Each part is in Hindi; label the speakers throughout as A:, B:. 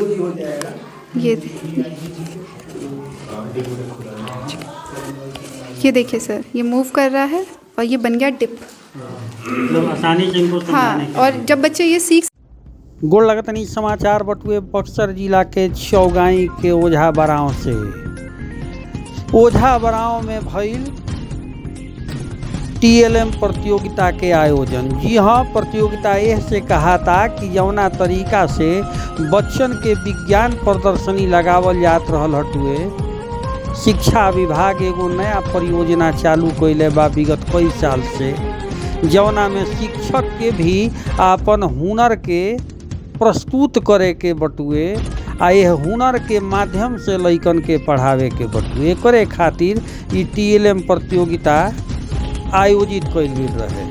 A: जी हो जाएगा।
B: ये देखिए सर, ये मूव कर रहा है और ये बन गया डिप।
C: मतलब आसानी से इनको समझाने
B: हाँ, और जब बच्चे ये सीख
C: गोड़ लगतनी समाचार बटुए बक्सर जिला के चौगाई के ओझा बराव से। ओझा बराव में भइल टीएलएम प्रतियोगिता के आयोजन। जी हाँ, प्रतियोगिता यह से कहा था कि जौना तरीका से बच्चन के विज्ञान प्रदर्शनी लगावल जात रहल हटुए, शिक्षा विभाग एगो नया परियोजना चालू कैले बा विगत कई साल से, जौना में शिक्षक के भी अपन हुनर के प्रस्तुत करे के बटुए आ यह हुनर के माध्यम से लइकन के पढ़ावे के बटुए। एकरे खातिर ई टीएलएम प्रतियोगिता आयोजित कइल गेल रहे।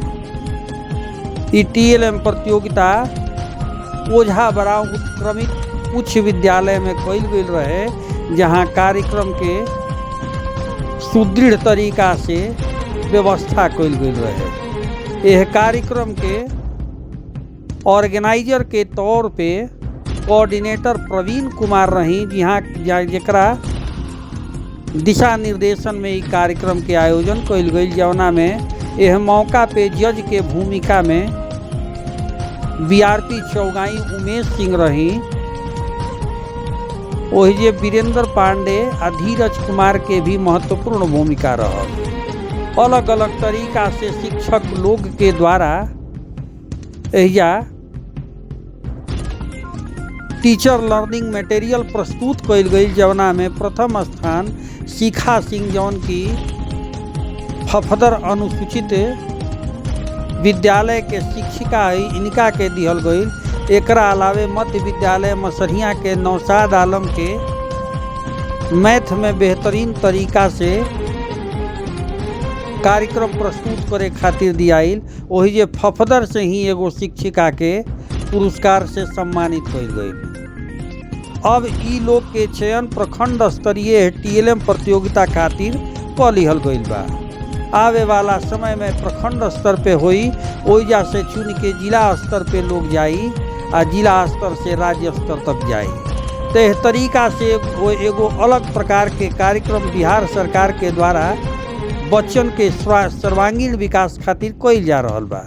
C: ई टीएलएम प्रतियोगिता ओझा बराव उत्क्रमित उच्च विद्यालय में कइल गेल रहे, जहां कार्यक्रम के सुदृढ़ तरीका से व्यवस्था कइल गेल रहे। यह कार्यक्रम के ऑर्गेनाइजर के तौर पे कोऑर्डिनेटर प्रवीण कुमार रही, जकरा दिशा निर्देशन में ई कार्यक्रम के आयोजन कइल गई, जौना में यह मौका पे जज के भूमिका में बीआरपी चौगाई उमेश सिंह रही। वही जे वीरेंद्र पांडे आ धीरज कुमार के भी महत्वपूर्ण भूमिका रहल। अलग अलग तरीका से शिक्षक लोग के द्वारा एहिजा टीचर लर्निंग मटेरियल प्रस्तुत कइल गई, जौना में प्रथम स्थान शिखा सिंह जौन की फफदर अनुसूचित विद्यालय के शिक्षिका है, इनका के दिहल गई। एकरा अलावे मध्य विद्यालय मसरिया के नौशाद आलम के मैथ में बेहतरीन तरीका से कार्यक्रम प्रस्तुत करे खातिर दियाइल। वही जे फफदर से ही एगो शिक्षिका के पुरस्कार से सम्मानित कइल गई। अब ई लोग के चयन प्रखंड स्तरीय टीएलएम प्रतियोगिता खातिर क लिहल गइल बा। आवे वाला समय में प्रखंड स्तर पे होई, ओइजा से चुन के जिला स्तर पे लोग जाई आ जिला स्तर से राज्य स्तर तक जाई। तो इस तरीका से एगो अलग प्रकार के कार्यक्रम बिहार सरकार के द्वारा बच्चन के सर्वांगीण विकास खातिर कइल जा रहल बा,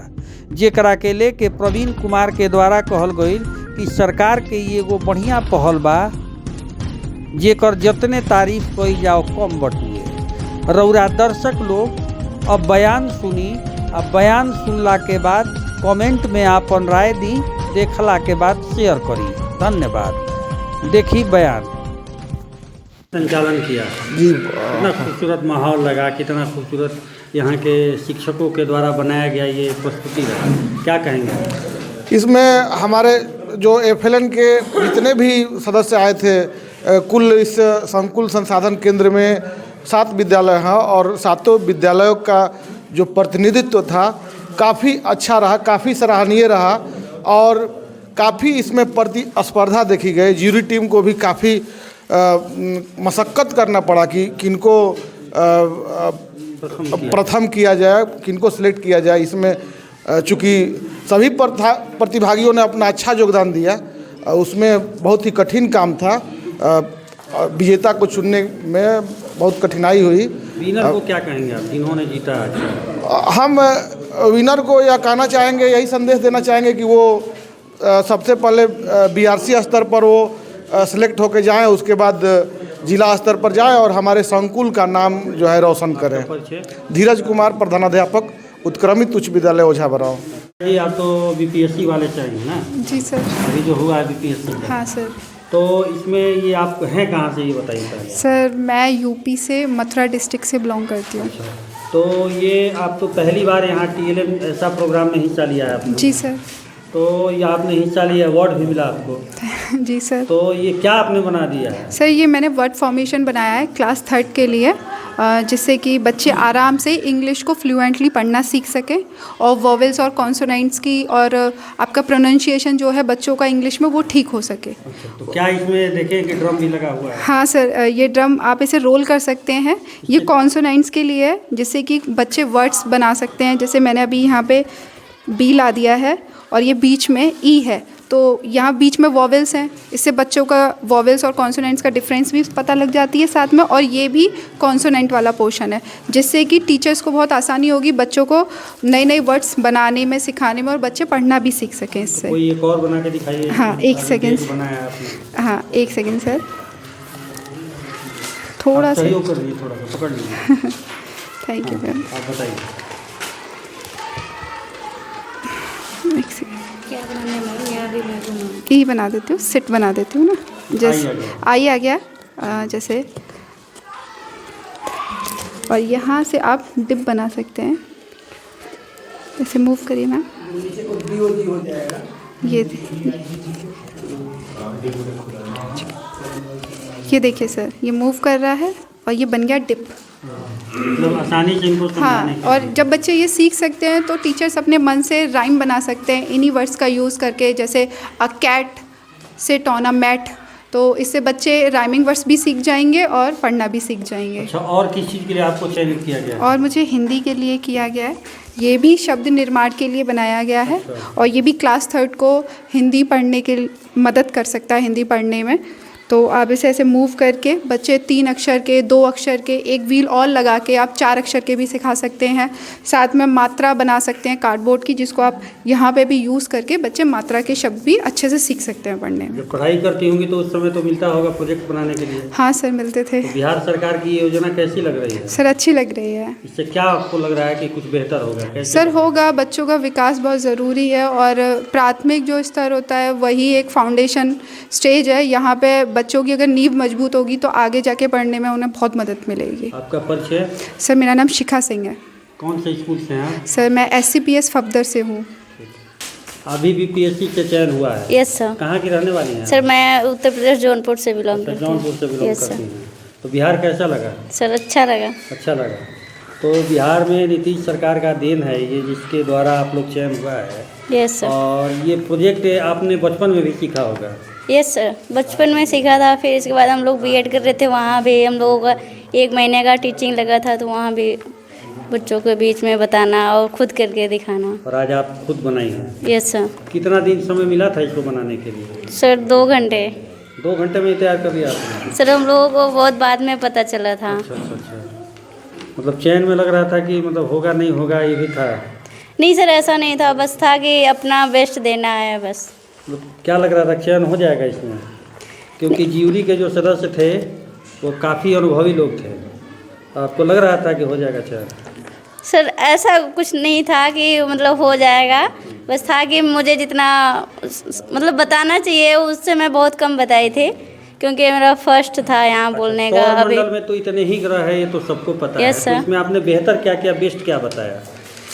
C: जेकरा के लेके प्रवीण कुमार के द्वारा कहल गई कि सरकार के एगो बढ़िया पहल बा, जेकर जतने तारीफ कइल जाओ कम बटुए। रउरा दर्शक लोग अब बयान सुनी, अब बयान सुनला के बाद कमेंट में आपन राय दी, देखला के बाद शेयर करी। धन्यवाद। देखी बयान संचालन किया जी। कितना खूबसूरत माहौल लगा, कितना खूबसूरत यहाँ के शिक्षकों के द्वारा बनाया गया ये प्रस्तुति रहा, क्या कहेंगे?
D: इसमें हमारे जो एफएलएन के जितने भी सदस्य आए थे, कुल इस संकुल संसाधन केंद्र में 7 विद्यालय हैं और 7 विद्यालयों का जो प्रतिनिधित्व था काफ़ी अच्छा रहा, काफ़ी सराहनीय रहा और काफ़ी इसमें प्रतिस्पर्धा देखी गई। ज्यूरी टीम को भी काफ़ी मशक्क़त करना पड़ा कि किनको प्रथम किया जाए, किनको सिलेक्ट किया जाए। इसमें चूँकि सभी प्रतिभागियों ने अपना अच्छा योगदान दिया, उसमें बहुत ही कठिन काम था। विजेता को चुनने में बहुत कठिनाई हुई।
C: विनर को क्या कहेंगे आप, जिन्होंने जीता?
D: हम विनर को यह कहना चाहेंगे, यही संदेश देना चाहेंगे कि वो सबसे पहले बीआरसी स्तर पर वो सिलेक्ट होके जाएं, उसके बाद जिला स्तर पर जाएं और हमारे संकुल का नाम जो है रोशन करें। धीरज कुमार, प्रधानाध्यापक, उत्क्रमित उच्च विद्यालय ओझा बराव।
C: ये आप तो बीपीएससी वाले चाहिए ना?
B: जी सर।
C: अभी जो हुआ है बीपीएससी।
B: हाँ सर।
C: तो इसमें ये आप हैं कहाँ से, ये बताइए।
B: सर मैं यूपी से मथुरा डिस्ट्रिक्ट से बिलोंग करती हूँ।
C: तो ये आप तो पहली बार यहाँ टीएलएम ऐसा प्रोग्राम में हिस्सा लिया है आपने?
B: जी सर।
C: तो ये आपने हिस्सा लिया, अवार्ड भी मिला आपको?
B: जी सर।
C: तो ये क्या आपने बना दिया है?
B: सर ये मैंने वर्ड फॉर्मेशन बनाया है क्लास 3 के लिए, जिससे कि बच्चे आराम से इंग्लिश को फ्लुएंटली पढ़ना सीख सकें और वोवेल्स और कॉन्सोनेंट्स की और आपका प्रोनाउंसिएशन जो है बच्चों का इंग्लिश में वो ठीक हो सके।
C: अच्छा, तो क्या इसमें देखें कि ड्रम भी लगा हुआ है?
B: हाँ सर, ये ड्रम आप इसे रोल कर सकते हैं। ये कॉन्सोनेंट्स के लिए है, जिससे कि बच्चे वर्ड्स बना सकते हैं। जैसे मैंने अभी यहाँ पे बी ला दिया है और ये बीच में ई है, तो तो यहाँ बीच में वॉवेल्स हैं, इससे बच्चों का वॉवेल्स और कॉन्सोनेंट्स का डिफरेंस भी पता लग जाती है साथ में, और ये भी कॉन्सोनेंट वाला पोर्शन है, जिससे कि टीचर्स को बहुत आसानी होगी बच्चों को नए नए वर्ड्स बनाने में, सिखाने में, और बच्चे पढ़ना भी सीख सकें इससे।
C: कोई एक और बना के दिखाइए।
B: हाँ, एक सेकेंड।
C: बनाया आपने।
B: हाँ, एक सेकेंड सर, थोड़ा सा
C: सहयोग कर लीजिए, थोड़ा सा पकड़ लीजिए।
B: Thank you ma'am.
C: आप बताइए।
B: एक सेकेंड, यही बना देती हूँ, सिट बना देती हूँ ना, जैसे आई आ गया जैसे, और यहाँ से आप डिप बना सकते हैं, ऐसे मूव करिए मैम, ये देखिए सर, ये मूव कर रहा है और ये बन गया डिप।
C: मतलब आसानी से इनको समझाने
B: हाँ, और जब बच्चे ये सीख सकते हैं तो टीचर्स अपने मन से राइम बना सकते हैं इन्हीं वर्ड्स का यूज़ करके, जैसे a cat sit on a mat, तो इससे बच्चे राइमिंग वर्ड्स भी सीख जाएंगे और पढ़ना भी सीख जाएंगे।
C: अच्छा, और किस चीज़ के लिए आपको चयनित किया गया है?
B: और मुझे हिंदी के लिए किया गया है, ये भी शब्द निर्माण के लिए बनाया गया है, और ये भी क्लास 3 को हिंदी पढ़ने के मदद कर सकता है, हिंदी पढ़ने में। तो आप इसे ऐसे मूव करके बच्चे 3 अक्षर के, 2 अक्षर के, एक व्हील और लगा के आप 4 अक्षर के भी सिखा सकते हैं। साथ में मात्रा बना सकते हैं कार्डबोर्ड की, जिसको आप यहाँ पे भी यूज़ करके बच्चे मात्रा के शब्द भी अच्छे से सीख सकते हैं पढ़ने में।
C: जब पढ़ाई करती होंगी तो उस समय तो मिलता होगा प्रोजेक्ट बनाने के लिए?
B: हाँ सर, मिलते थे।
C: तो बिहार सरकार की ये योजना कैसी लग रही है?
B: सर अच्छी लग रही है।
C: इससे क्या आपको लग रहा है कि कुछ बेहतर होगा? कैसे
B: सर होगा, बच्चों का विकास बहुत ज़रूरी है, और प्राथमिक जो स्तर होता है वही एक फाउंडेशन स्टेज है। यहाँ पे बच्चों की अगर नींव मजबूत होगी तो आगे जाके पढ़ने में उन्हें बहुत मदद मिलेगी।
C: आपका परिचय?
B: सर मेरा नाम शिखा सिंह है।
C: कौन से स्कूल से हैं आप?
B: सर मैं SCPS फफदर से हूँ।
C: अभी भी PSC से चयन हुआ है?
A: Yes sir.
C: कहाँ की रहने वाली हैं?
A: सर मैं उत्तर प्रदेश जौनपुर से बिलोंग करती हूँ।
C: जौनपुर से बिलोंग
A: यस
C: करती
A: सर।
C: हैं। तो बिहार कैसा लगा?
A: सर अच्छा लगा।
C: अच्छा लगा। तो बिहार में नीतीश सरकार का देन है ये, जिसके द्वारा आप लोग चयन हुआ है।
A: Yes sir.
C: और ये प्रोजेक्ट आपने बचपन में भी सीखा होगा?
A: यस सर, बचपन में सीखा था, फिर इसके बाद हम लोग B.Ed कर रहे थे, वहाँ भी हम लोगों का 1 महीने का टीचिंग लगा था, तो वहाँ भी बच्चों के बीच में बताना और खुद करके दिखाना।
C: और आज आप खुद बनाई हैं?
A: Yes sir.
C: कितना दिन समय मिला था इसको बनाने के लिए?
A: सर 2 घंटे।
C: 2 घंटे में तैयार कर लिया आपने?
A: सर हम लोगों को बहुत बाद में पता चला था।
C: अच्छा अच्छा अच्छा। मतलब चयन में लग रहा था कि मतलब होगा नहीं होगा, ये भी था?
A: नहीं सर, ऐसा नहीं था, बस था कि अपना बेस्ट देना है बस।
C: मतलब क्या लग रहा था चयन हो जाएगा इसमें? क्योंकि ज्यूरी के जो सदस्य थे वो काफ़ी अनुभवी लोग थे, आपको लग रहा था कि हो जाएगा चयन?
A: सर ऐसा कुछ नहीं था कि मतलब हो जाएगा, बस था कि मुझे जितना मतलब बताना चाहिए उससे मैं बहुत कम बताई थी, क्योंकि मेरा फर्स्ट था यहाँ बोलने का। अभी
C: मंडल में तो इतने ही ग्रह है, ये तो सबको पता है।
A: Yes sir.
C: तो इसमें आपने बेहतर क्या किया, बेस्ट क्या बताया?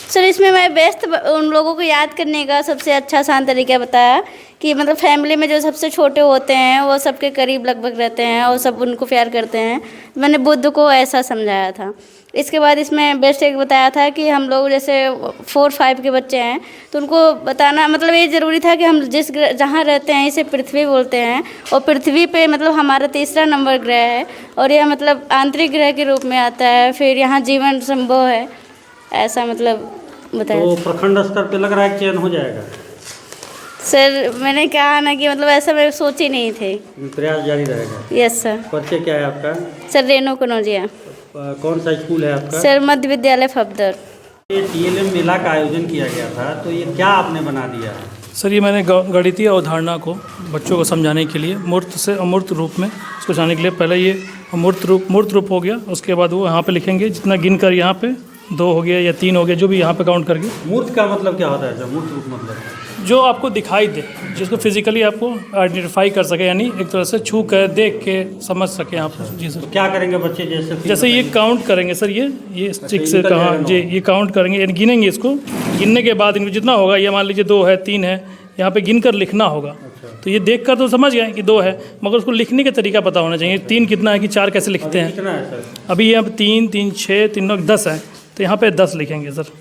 A: सर इसमें मैं बेस्ट उन लोगों को याद करने का सबसे अच्छा आसान तरीका बताया कि मतलब फैमिली में जो सबसे छोटे होते हैं वो सबके करीब लगभग रहते हैं और सब उनको प्यार करते हैं। मैंने बुद्ध को ऐसा समझाया था। इसके बाद इसमें बेस्ट एक बताया था कि हम लोग जैसे 4-5 के बच्चे हैं तो उनको बताना मतलब ये ज़रूरी था कि हम जिस जहाँ रहते हैं इसे पृथ्वी बोलते हैं, और पृथ्वी पे मतलब हमारा 3रा नंबर ग्रह है और यह मतलब आंतरिक ग्रह के रूप में आता है, फिर यहाँ जीवन संभव है, ऐसा मतलब बताया।
C: तो प्रखंड स्तर पे लग रहा है चयन हो जाएगा?
A: सर मैंने कहा ना कि मतलब ऐसा मैं सोची नहीं थी।
C: प्रयास जारी रहेगा?
A: Yes sir.
C: परिचय क्या है आपका?
A: सर रेणु कनौजिया।
C: कौन सा स्कूल है आपका?
A: सर मध्य विद्यालय फफदर।
C: ये TLM मेला का आयोजन किया गया था, तो ये क्या आपने बना दिया?
E: सर ये मैंने गणितीय अवधारणा को बच्चों को समझाने के लिए मूर्त से अमूर्त रूप में उसको समझाने के लिए पहले ये मूर्त रूप हो गया, उसके बाद वो यहाँ पे लिखेंगे जितना गिनकर यहाँ पे 2 हो गया या 3 हो गया, जो भी यहाँ पे काउंट करके।
C: मूर्त का मतलब क्या होता है सर? मूर्त रूप मतलब
E: जो आपको दिखाई दे, जिसको फिजिकली आपको आइडेंटिफाई कर सके, यानी एक तरह से छू कर देख के समझ सके आप। जी सर।
C: तो क्या करेंगे बच्चे? जैसे
E: ये काउंट करेंगे सर, ये स्टिक से कहाँ जी ये काउंट करेंगे, यानी गिनेंगे इसको। गिनने के बाद इनको जितना होगा, ये मान लीजिए 2 है 3 है, यहाँ पे गिनकर लिखना होगा। तो ये देखकर तो समझ गए कि 2 है, मगर उसको लिखने का तरीका पता होना चाहिए। 3 कितना है कि 4 कैसे लिखते हैं।
C: कितना है सर?
E: अभी यहाँ पे 3 3 6 3 9 10 है, तो यहाँ पे 10 लिखेंगे सर,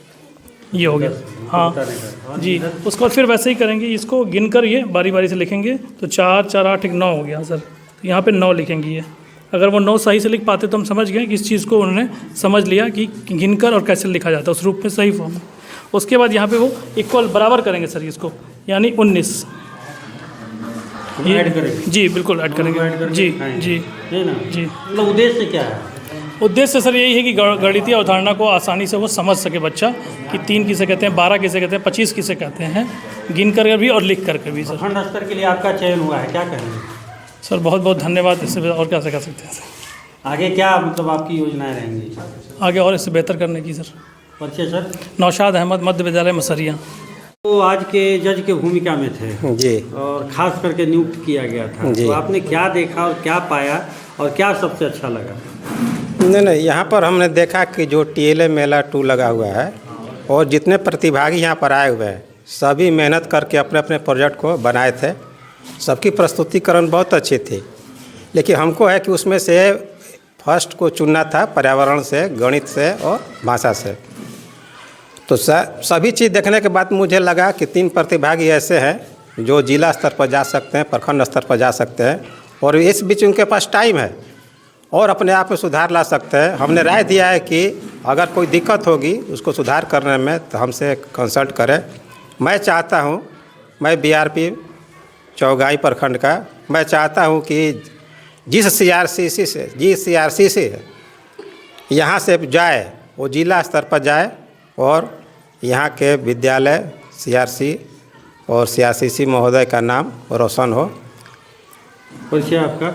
E: ये हो गया। हाँ जी, उसके बाद फिर वैसे ही करेंगे, इसको गिनकर ये बारी बारी से लिखेंगे। तो 4 4 8 1 9 हो गया सर, तो यहाँ पे 9 लिखेंगे ये। अगर वो 9 सही से लिख पाते तो हम समझ गए कि इस चीज़ को उन्होंने समझ लिया कि गिनकर और कैसे लिखा जाता है उस रूप में, सही फॉर्म। उसके बाद यहाँ पे वो इक्वल बराबर करेंगे सर इसको, यानी 19।
C: ऐड करेंगे?
E: जी बिल्कुल ऐड करेंगे।
C: ऐड करके
E: जी
C: दिखाएंगे।
E: जी
C: है ना?
E: जी।
C: मतलब उद्देश्य क्या है?
E: उद्देश्य सर यही है कि गणितीय अवधारणा को आसानी से वो समझ सके बच्चा, कि 3 किसे कहते हैं, 12 किसे कहते हैं, 25 किसे कहते हैं, गिन कर भी और लिख कर भी सर।
C: प्रखंड स्तर के लिए आपका चयन हुआ है, क्या कहेंगे?
E: सर बहुत बहुत धन्यवाद, इससे और क्या कह सकते हैं सर।
C: आगे क्या मतलब आपकी योजनाएं रहेंगी?
E: आगे और इससे बेहतर करने की सर।
C: परिचय सर?
E: नौशाद अहमद, मध्य विद्यालय मसरिया।
C: तो आज के जज के भूमिका में थे
F: जी
C: और खास करके नियुक्त किया गया था,
F: जी।
C: तो आपने क्या देखा और क्या पाया और क्या सबसे अच्छा लगा?
F: नहीं, यहाँ पर हमने देखा कि जो TLA मेला 2 लगा हुआ है और जितने प्रतिभागी यहाँ पर आए हुए हैं सभी मेहनत करके अपने अपने प्रोजेक्ट को बनाए थे। सबकी प्रस्तुतिकरण बहुत अच्छी थी, लेकिन हमको है कि उसमें से फर्स्ट को चुनना था, पर्यावरण से, गणित से और भाषा से। तो सभी चीज़ देखने के बाद मुझे लगा कि 3 प्रतिभागी ऐसे हैं जो जिला स्तर पर जा सकते हैं, प्रखंड स्तर पर जा सकते हैं और इस बीच उनके पास टाइम है और अपने आप में सुधार ला सकते हैं। हमने राय दिया है कि अगर कोई दिक्कत होगी उसको सुधार करने में तो हमसे कंसल्ट करें। मैं चाहता हूँ, मैं BRP चौगाई प्रखंड का, मैं चाहता हूँ कि जिस CRCC से यहाँ से जाए वो जिला स्तर पर जाए और यहाँ के विद्यालय CRC और CRCC महोदय का नाम रोशन हो।
C: परिचय आपका?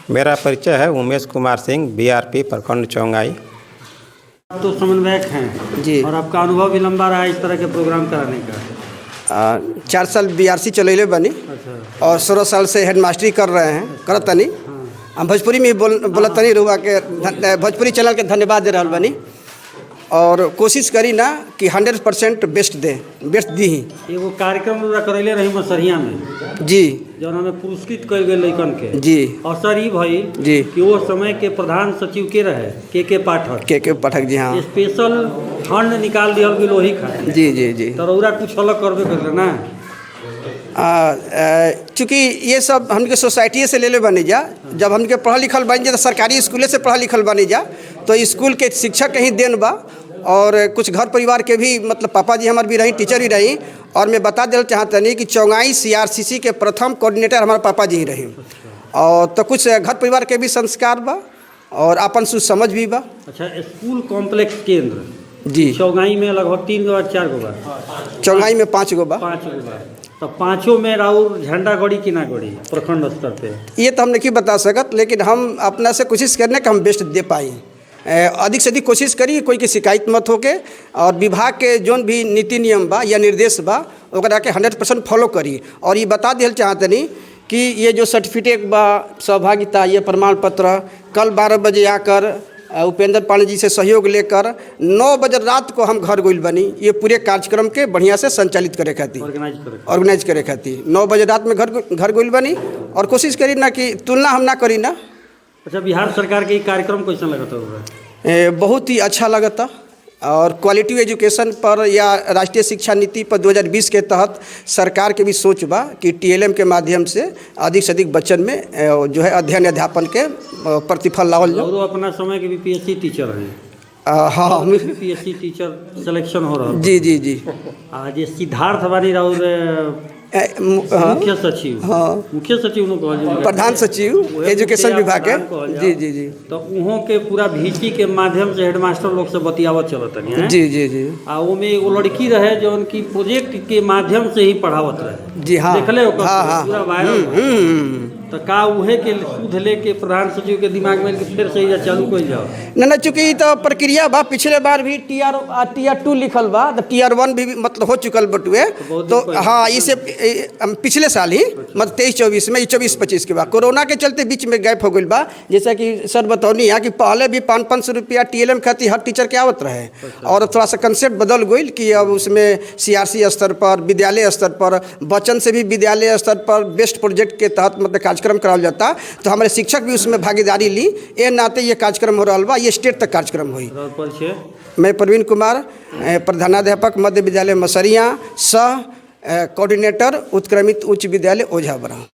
F: मेरा परिचय है उमेश कुमार सिंह, BRP प्रखंड चौगाई।
C: आप तो समन्वयक हैं
G: जी।
C: और आपका अनुभव भी लंबा रहा इस तरह के प्रोग्राम कराने का।
G: 4 साल BRC चलैले बनी
C: अच्छा।
G: और 16 साल से हेडमास्टरी कर रहे हैं, करत तनी। हम भोजपुरी में बोलत तनी रुआ के भोजपुरी चैनल के धन्यवाद दे रहल बनी और कोशिश करी ना कि 100% बेस्ट दी ही।
C: एगो कार्यक्रम पूरा करैले रही मसरिया में
G: जी
C: जौन हमें पुरस्कृत कल गए लड़कन के
G: जी।
C: और सर ये भाई
G: जी।
C: कि वो समय के प्रधान सचिव के रहे के पाठक
G: के पाठक जी। हाँ
C: स्पेशल फंड निकाल दिया लोही खातिर।
G: जी जी जी।
C: तो रउरा कुछ अलग करबे कर ना?
G: चूँकि ये सब हमके सोसाइटी से ले बनी जा, जब हमके पढ़ल लिखल बन जा तो सरकारी स्कूले से पढ़ल लिखल बनी जा, तो स्कूल के शिक्षक कहीं देन बा और कुछ घर परिवार के भी, मतलब पापा जी हमारे भी रही, टीचर भी रही। और मैं बता देना चाहतनी कि चौगाई CRCC के प्रथम कोऑर्डिनेटर हमारे पापा जी ही रही। और तो कुछ घर परिवार के भी संस्कार बा और अपन समझ भी बा।
C: अच्छा, स्कूल कॉम्प्लेक्स केंद्र
G: जी
C: चौगाई में लगभग 3 गो 4 गो बा?
G: चौगाई में 5 गो बा।
C: 5 गो बा। तो 5 में राउर झंडा गड़ी कि ना गड़ी प्रखंड स्तर पे?
G: ये तो हम नहीं बता सकत, लेकिन हम अपना से कोशिश करने का हम बेस्ट दे पाई। अधिक से अधिक कोशिश करी, कोई की शिकायत मत होके और विभाग के जोन भी नीति नियम बा या निर्देश बा ओकरा के 100% फॉलो करी। और ये बता दिल चाहतनी कि ये जो सर्टिफिकेट बा सहभागिता, ये प्रमाण पत्र कल 12 बजे आकर उपेंद्र पांडे जी से सहयोग लेकर 9 बजे रात को हम घर गइल बनी, ये पूरे कार्यक्रम के बढ़िया से संचालित करे खातिर, ऑर्गेनाइज करे खातिर 9 बजे रात में घर गइल बनी और कोशिश करी ना कि तुलना हम ना करी ना।
C: अच्छा, बिहार सरकार के कार्यक्रम कैसा लगता होगा?
G: बहुत ही अच्छा लगता और क्वालिटी एजुकेशन पर या राष्ट्रीय शिक्षा नीति पर 2020 के तहत सरकार के भी सोच बा कि TLM के माध्यम से अधिक से अधिक बच्चन में जो है अध्ययन अध्यापन के प्रतिफल लावल जाए।
C: और अपना समय के भी PhD टीचर हैं।
G: हाँ
C: PhD टीचर सिलेक्शन हो रहा है।
G: जी जी जी।
C: आज सिद्धार्थ वानी राउर मुख्य सचिव,
G: हाँ
C: मुख्य सचिव
G: प्रधान सचिव एजुकेशन विभाग के। जी जी जी।
C: तो उहों के पूरा VC के माध्यम से हेडमास्टर लोग से बतियावत चलत है।
G: जी जी जी।
C: आ वो में एगो लड़की रहे जो उनकी प्रोजेक्ट के माध्यम से ही पढ़ावत रहे।
G: जी हाँ।
C: देखले ओकर
G: हाँ हाँ।
C: पूरा वायरल। तो का उहे के सूद लेके प्रधान सचिव के दिमाग में फिर से ये चालू कर जाओ
G: ना, चूँकि तो प्रक्रिया बा। पिछले बार भी TR 2 लिखल बा, तो TR 1 भी मतलब हो चुकल बटुए। तो हाँ, इसे पिछले साल ही मतलब 23-24 में, 24-25 के बाद कोरोना के चलते बीच में गैप हो गई बा। जैसा कि सर बतौनी है कि पहले भी 500-500 रुपया TLM खातिर हर टीचर के आवत रहे और थोड़ा सा कंसेप्ट बदल गई कि अब उसमें CRC स्तर पर, विद्यालय स्तर पर, बच्चन से भी विद्यालय स्तर पर बेस्ट प्रोजेक्ट के तहत मतलब कार्यक्रम कराया जाता। तो हमारे शिक्षक भी उसमें भागीदारी ली। ये नाते ये कार्यक्रम हो रहा बा, ये स्टेट तक कार्यक्रम हुई। मैं प्रवीण कुमार, प्रधानाध्यापक मध्य विद्यालय मसरिया, सह कोऑर्डिनेटर उत्क्रमित उच्च विद्यालय ओझाबरा।